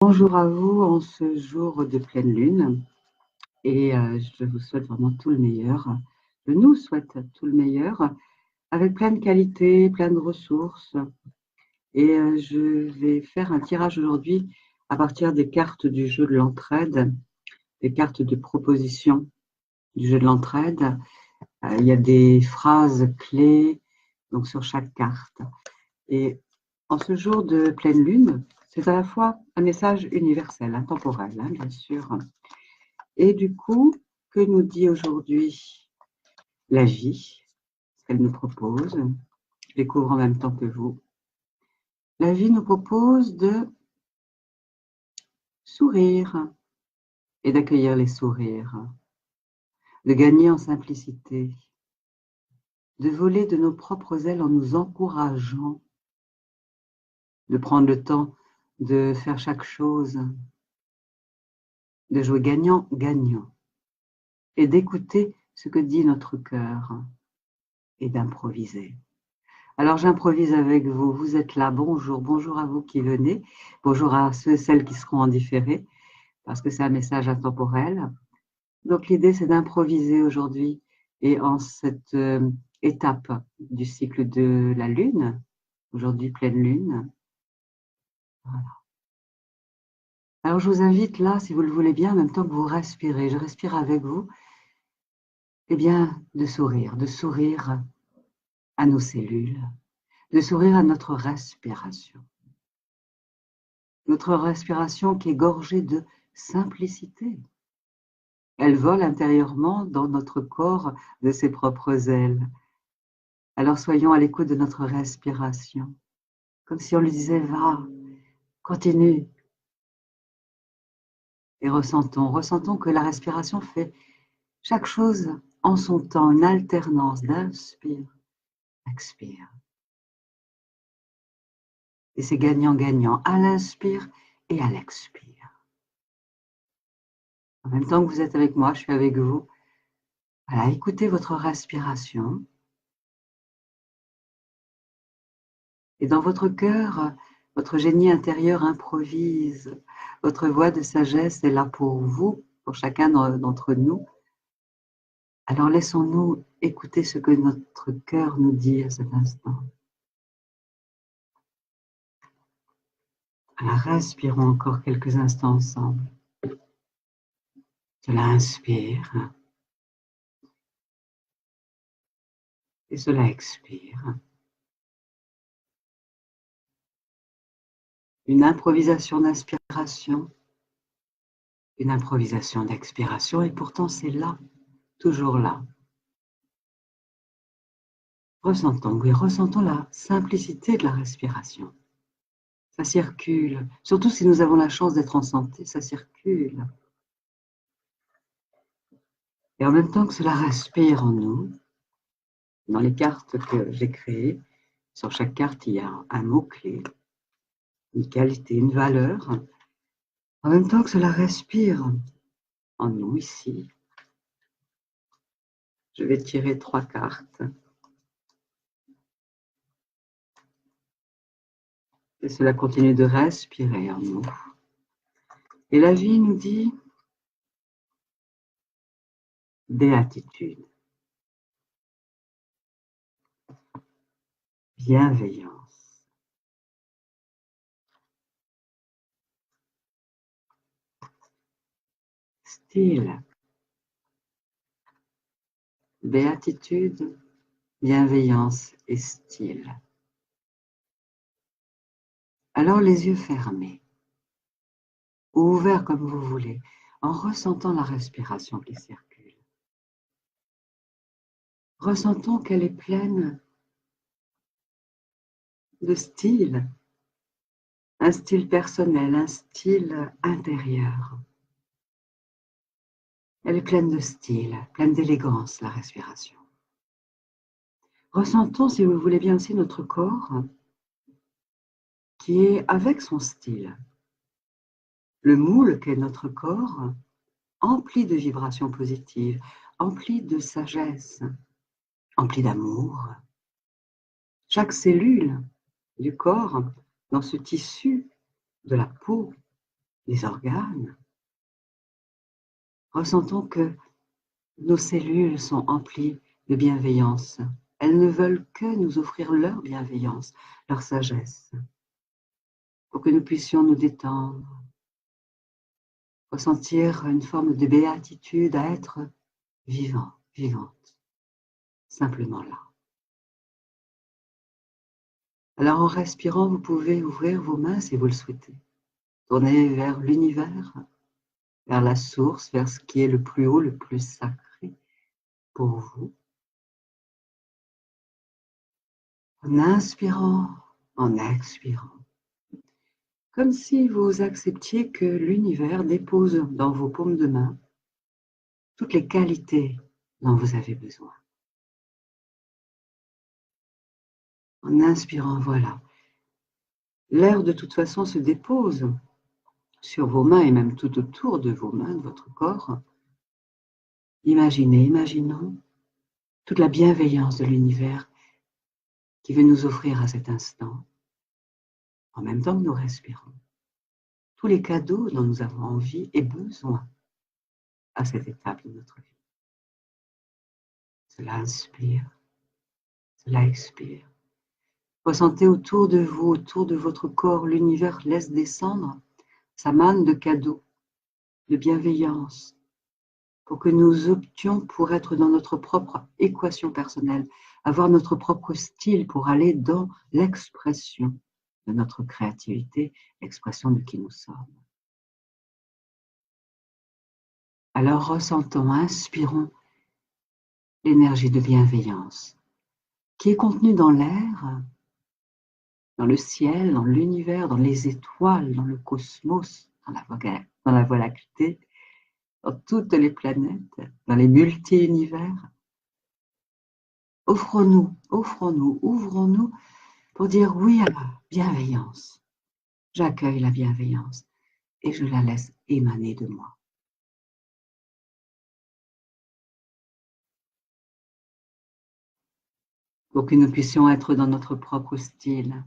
Bonjour à vous en ce jour de pleine lune et je vous souhaite vraiment tout le meilleur. Je nous souhaite tout le meilleur avec plein de qualités, plein de ressources. Et je vais faire un tirage aujourd'hui à partir des cartes du jeu de l'entraide, des cartes de proposition du jeu de l'entraide. Il y a des phrases clés donc sur chaque carte. Et en ce jour de pleine lune, c'est à la fois un message universel, intemporel, bien sûr. Et du coup, que nous dit aujourd'hui la vie, ce qu'elle nous propose? Je découvre en même temps que vous. La vie nous propose de sourire et d'accueillir les sourires, de gagner en simplicité, de voler de nos propres ailes en nous encourageant, de prendre le temps de faire chaque chose, de jouer gagnant-gagnant et d'écouter ce que dit notre cœur et d'improviser. Alors j'improvise avec vous, vous êtes là, bonjour, bonjour à vous qui venez, bonjour à ceux et celles qui seront en différé, parce que c'est un message intemporel. Donc l'idée c'est d'improviser aujourd'hui et en cette étape du cycle de la lune, aujourd'hui pleine lune. Voilà. Alors je vous invite là, si vous le voulez bien, en même temps que vous respirez, je respire avec vous, eh bien de sourire à nos cellules, de sourire à notre respiration. Notre respiration qui est gorgée de simplicité. Elle vole intérieurement dans notre corps de ses propres ailes. Alors soyons à l'écoute de notre respiration, comme si on lui disait « va, continue ». Et ressentons que la respiration fait chaque chose en son temps, une alternance d'inspire, expire. Et c'est gagnant-gagnant à l'inspire et à l'expire. En même temps que vous êtes avec moi, je suis avec vous. Voilà, écoutez votre respiration. Et dans votre cœur, votre génie intérieur improvise. Votre voix de sagesse est là pour vous, pour chacun d'entre nous. Alors laissons-nous écouter ce que notre cœur nous dit à cet instant. Alors respirons encore quelques instants ensemble. Cela inspire. Et cela expire. Une improvisation d'inspiration, une improvisation d'expiration, et pourtant c'est là, toujours là. Ressentons la simplicité de la respiration. Ça circule, surtout si nous avons la chance d'être en santé, ça circule. Et en même temps que cela respire en nous, dans les cartes que j'ai créées, sur chaque carte, il y a un mot-clé, une qualité, une valeur. En même temps que cela respire en nous ici, je vais tirer 3 cartes. Et cela continue de respirer en nous. Et la vie nous dit béatitude, bienveillance, style, béatitude, bienveillance et style. Alors les yeux fermés, ou ouverts comme vous voulez, en ressentant la respiration qui circule. Ressentons qu'elle est pleine de style, un style personnel, un style intérieur. Elle est pleine de style, pleine d'élégance, la respiration. Ressentons, si vous voulez bien aussi, notre corps qui est avec son style. Le moule qu'est notre corps, empli de vibrations positives, empli de sagesse, empli d'amour. Chaque cellule du corps, dans ce tissu de la peau, les organes. Ressentons que nos cellules sont emplies de bienveillance. Elles ne veulent que nous offrir leur bienveillance, leur sagesse, pour que nous puissions nous détendre, ressentir une forme de béatitude à être vivant, vivante, simplement là. Alors en respirant, vous pouvez ouvrir vos mains si vous le souhaitez. Tourner vers l'univers, vers la source, vers ce qui est le plus haut, le plus sacré pour vous. En inspirant, en expirant. Comme si vous acceptiez que l'univers dépose dans vos paumes de main toutes les qualités dont vous avez besoin. En inspirant, voilà. L'air de toute façon se dépose sur vos mains et même tout autour de vos mains, de votre corps. Imaginons toute la bienveillance de l'univers qui veut nous offrir à cet instant, en même temps que nous respirons, tous les cadeaux dont nous avons envie et besoin à cette étape de notre vie. Cela inspire, cela expire. Ressentez autour de vous, autour de votre corps, l'univers laisse descendre sa manne de cadeaux, de bienveillance, pour que nous options pour être dans notre propre équation personnelle, avoir notre propre style pour aller dans l'expression de notre créativité, l'expression de qui nous sommes. Alors ressentons, inspirons l'énergie de bienveillance qui est contenue dans l'air, dans le ciel, dans l'univers, dans les étoiles, dans le cosmos, dans la Voie lactée, dans toutes les planètes, dans les multi-univers. Offrons-nous, ouvrons-nous pour dire oui à la bienveillance. J'accueille la bienveillance et je la laisse émaner de moi. Pour que nous puissions être dans notre propre style,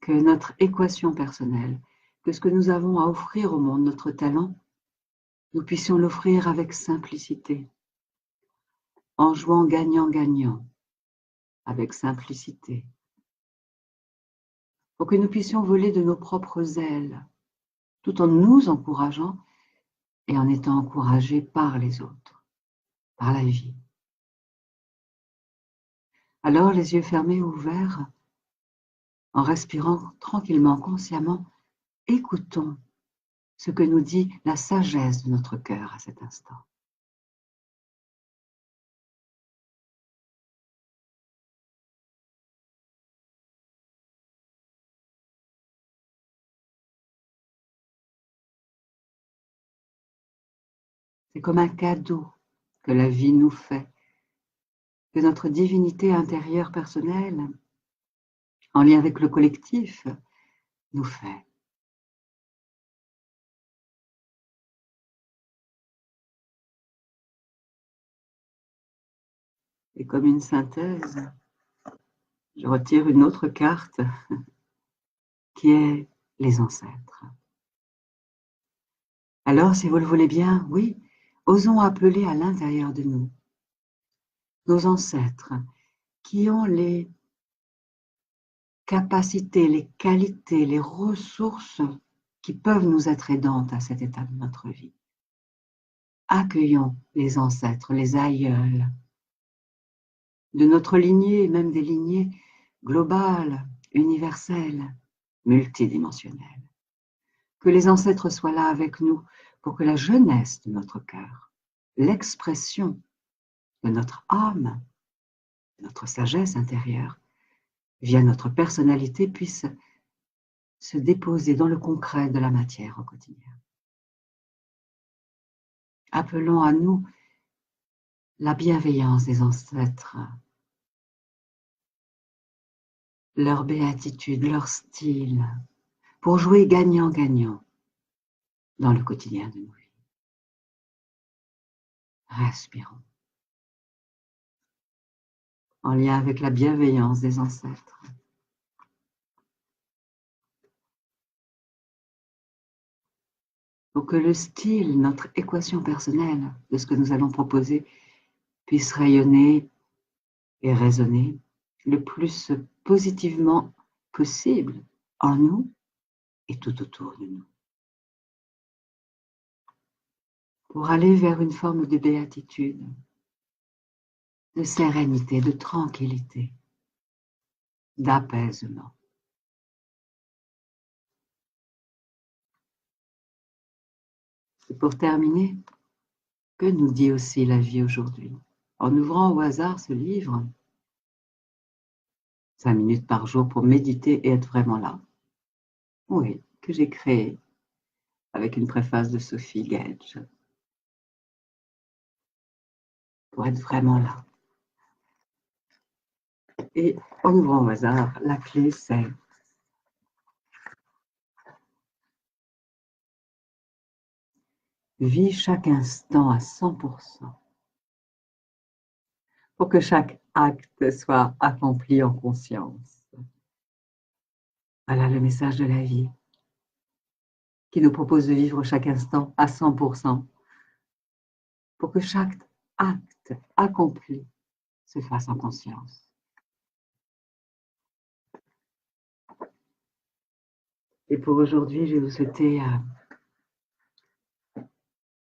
que notre équation personnelle, que ce que nous avons à offrir au monde, notre talent, nous puissions l'offrir avec simplicité, en jouant gagnant-gagnant, avec simplicité, pour que nous puissions voler de nos propres ailes, tout en nous encourageant et en étant encouragés par les autres, par la vie. Alors, les yeux fermés, ouverts, en respirant tranquillement, consciemment, écoutons ce que nous dit la sagesse de notre cœur à cet instant. C'est comme un cadeau que la vie nous fait, que notre divinité intérieure personnelle, en lien avec le collectif, nous fait. Et comme une synthèse, je retire une autre carte qui est les ancêtres. Alors, si vous le voulez bien, oui, osons appeler à l'intérieur de nous nos ancêtres qui ont les capacités, les qualités, les ressources qui peuvent nous être aidantes à cette étape de notre vie. Accueillons les ancêtres, les aïeuls, de notre lignée, même des lignées globales, universelles, multidimensionnelles. Que les ancêtres soient là avec nous pour que la jeunesse de notre cœur, l'expression de notre âme, de notre sagesse intérieure, via notre personnalité, puisse se déposer dans le concret de la matière au quotidien. Appelons à nous la bienveillance des ancêtres, leur béatitude, leur style, pour jouer gagnant-gagnant dans le quotidien de nos vies. Respirons, en lien avec la bienveillance des ancêtres. pour que le style, notre équation personnelle de ce que nous allons proposer puisse rayonner et résonner le plus positivement possible en nous et tout autour de nous. Pour aller vers une forme de béatitude, de sérénité, de tranquillité, d'apaisement. Et pour terminer, que nous dit aussi la vie aujourd'hui? En ouvrant au hasard ce livre, 5 minutes par jour pour méditer et être vraiment là. Oui, que j'ai créé avec une préface de Sophie Gage. Pour être vraiment là. Et en ouvrant au hasard, la clé c'est vis chaque instant à 100% pour que chaque acte soit accompli en conscience. Voilà le message de la vie qui nous propose de vivre chaque instant à 100% pour que chaque acte accompli se fasse en conscience. Et pour aujourd'hui, je vais vous souhaiter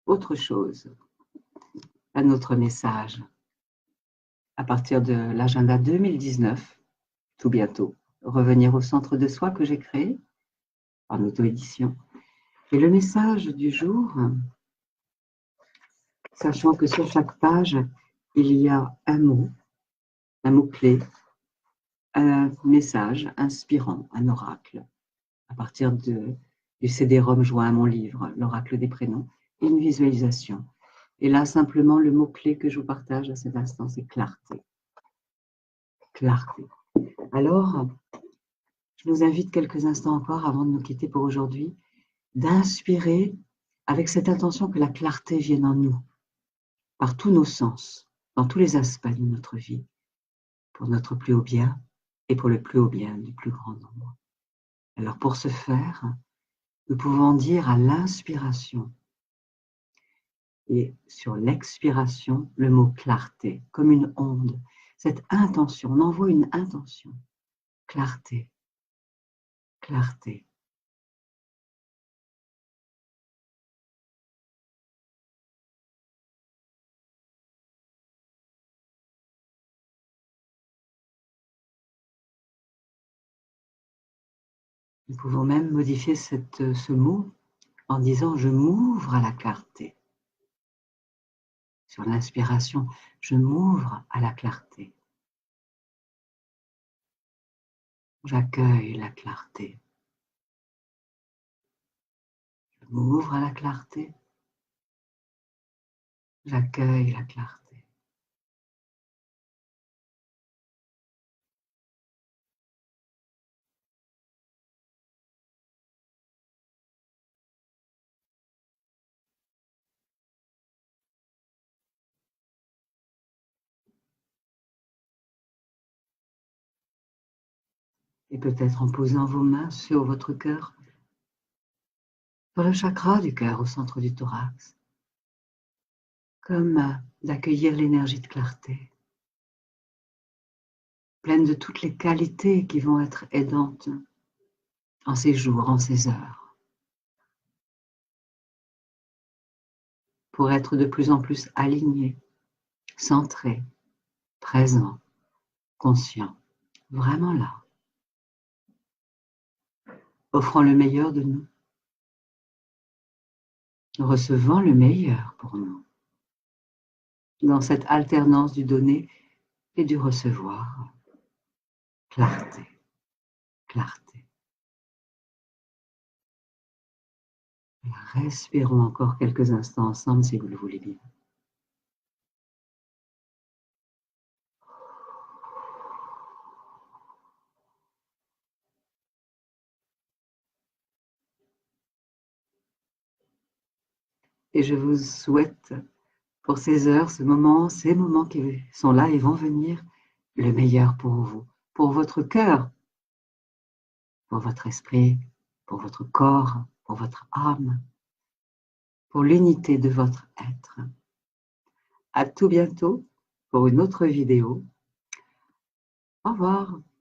autre chose, un autre message. À partir de l'agenda 2019, tout bientôt, revenir au centre de soi que j'ai créé en auto-édition. Et le message du jour, sachant que sur chaque page, il y a un mot-clé, un message inspirant, un oracle, à partir du CD-ROM joint à mon livre, l'oracle des prénoms, et une visualisation. Et là, simplement, le mot-clé que je vous partage à cet instant, c'est clarté. Clarté. Alors, je vous invite quelques instants encore, avant de nous quitter pour aujourd'hui, d'inspirer avec cette intention que la clarté vienne en nous, par tous nos sens, dans tous les aspects de notre vie, pour notre plus haut bien et pour le plus haut bien du plus grand nombre. Alors pour ce faire, nous pouvons dire à l'inspiration et sur l'expiration le mot clarté, comme une onde. Cette intention, on envoie une intention. Clarté, clarté. Nous pouvons même modifier ce mot en disant « je m'ouvre à la clarté ». Sur l'inspiration, je m'ouvre à la clarté. J'accueille la clarté. Je m'ouvre à la clarté. J'accueille la clarté. Et peut-être en posant vos mains sur votre cœur, sur le chakra du cœur au centre du thorax, comme d'accueillir l'énergie de clarté, pleine de toutes les qualités qui vont être aidantes en ces jours, en ces heures, pour être de plus en plus alignés, centrés, présents, conscients, vraiment là, offrant le meilleur de nous, recevant le meilleur pour nous, dans cette alternance du donner et du recevoir. Clarté, clarté. Respirons encore quelques instants ensemble si vous le voulez bien. Et je vous souhaite pour ces heures, ces moments qui sont là et vont venir, le meilleur pour vous, pour votre cœur, pour votre esprit, pour votre corps, pour votre âme, pour l'unité de votre être. À tout bientôt pour une autre vidéo. Au revoir.